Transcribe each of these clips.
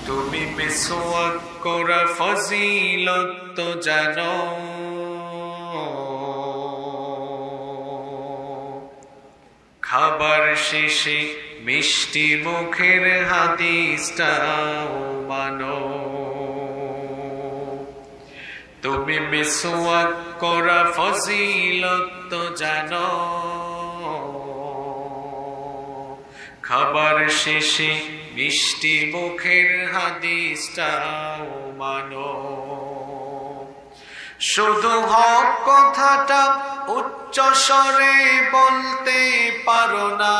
তুমি মিসওয়াক করা ফজিলত তো জানো, খাবার শেষে মিষ্টি মুখের হাদিসটাও মানো। তুমি মিসওয়াক করা ফজিলত তো জানো, খাবার শেষে মিষ্টি মুখের হাদিসটাও মানো। শুধু হক কথাটা উচ্চ স্বরে বলতে পারো না,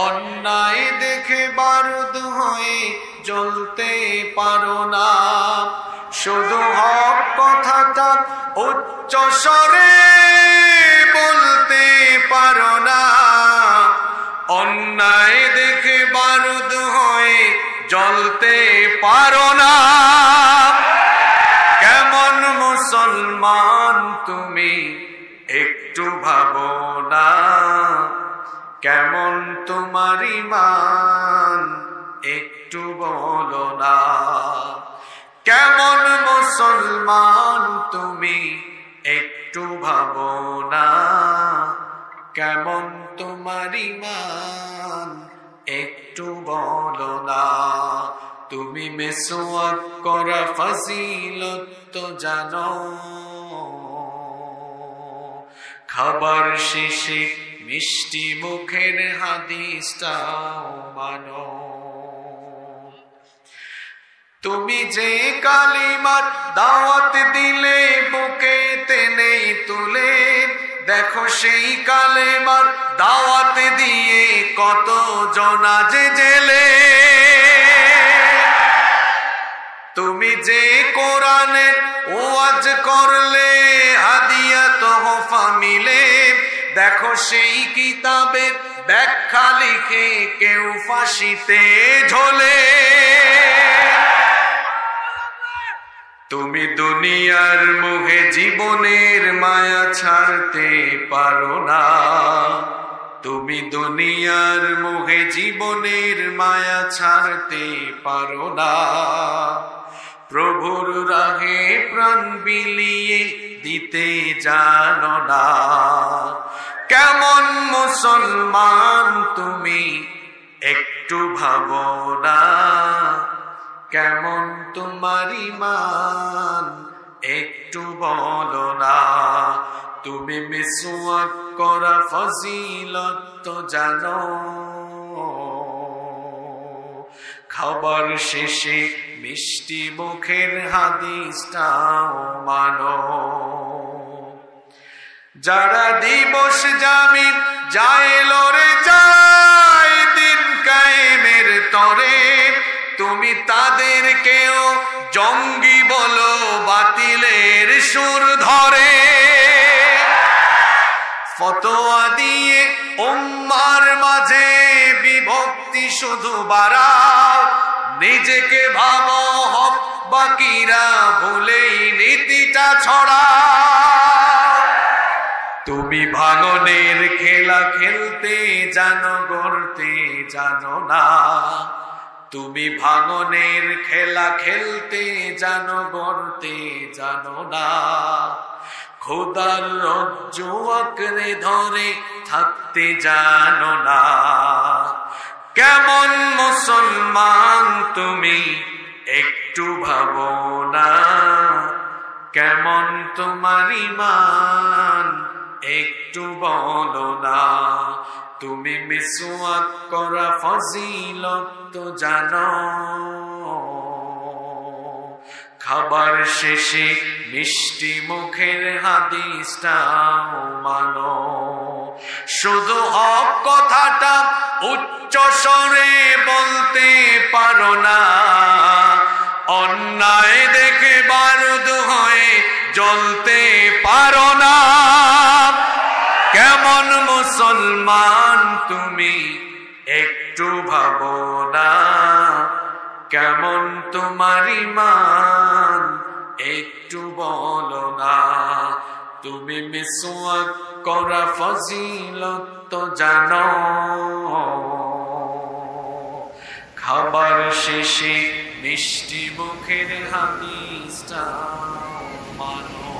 অন্যায় দেখে বারুদ হয়ে জ্বলতে পারো না। শুধু হক কথাটা উচ্চ স্বরে বলতে পারো না, অন্যায় দেখে বারুদ হয়ে জ্বলতে পারো না। কেমন মুসলমান তুমি একটু ভাবো না, কেমন তোমার ঈমান একটু বলো না। কেমন মুসলমান তুমি একটু ভাবো না, কেমন তোমার ঈমান একটু বলো না। তুমি মিসওয়াক করা ফজিলত তো জানো, খাবার শেষে মিষ্টি মুখের হাদিসটাও মানো। তুমি যে কালিমার দাওয়াত দিলে বুকে টেনে তুলে, দেখো সেই কালেমার দাওয়াত দিয়ে কত জনা যে জেলে। তুমি যে কোরআনের ওয়াজ করলে হাদিয়া তোহফা মিলে, দেখো সেই কিতাবের ব্যাখ্যা লিখে কেউ ফাঁসিতে ঝোলে। তুমি দুনিয়ার মোহে জীবনের মায়া ছাড়তে পারো না, তুমি দুনিয়ার মোহে জীবনের মায়া ছাড়তে পারো না। প্রভুর রাহে প্রাণ বিলিয়ে দিতে জানো না। কেমন মুসলমান তুমি একটু ভাবো না, কেমন তোমার ঈমান একটু বলো না। তুমি মিসওয়াক করা ফজিলত তো জানো, খাবার শেষে মিষ্টি মুখের হাদিসটাও মানো। যারা দিবস জামিন যায় লড়ে যায় দিন কায়েমের তরে, তুমি তাদেরকেও জঙ্গি বলো বাতিলের সুর ধরে। ফতোয়া দিয়ে উম্মার মাঝে বিভক্তি শুধু বাড়াও, নিজেকে ভাবো হক বাকিরা ভুলেই নীতিটা ছড়াও। তুমি ভাঙনের খেলা খেলতে জানো, গড়তে জানো না। তুমি ভাঙনের খেলা খেলতে জানো, গড়তে জানো না। খোদার রজ্জু আঁকড়ে ধরে থাকতে জানো না। কেমন মুসলমান তুমি একটু ভাবো না, কেমন তোমার ঈমান একটু বলো না। তুমি মিসওয়াক করা ফজিলত তো জানো, খাবার শেষে মিষ্টি মুখের হাদিসটাও মানো। শুধু হক কথাটা উচ্চ স্বরে বলতে পারো না, অন্যায় দেখে বারুদ হয়ে জ্বলতে পারো না। কেমন মুসলমান তুমি একটু ভাবো না, কেমন তোমার ঈমান একটু বলো না। তুমি মিসওয়াক করা ফজিলত তো জানো, খাবার শেষে মিষ্টি মুখের হাদিসটা মানো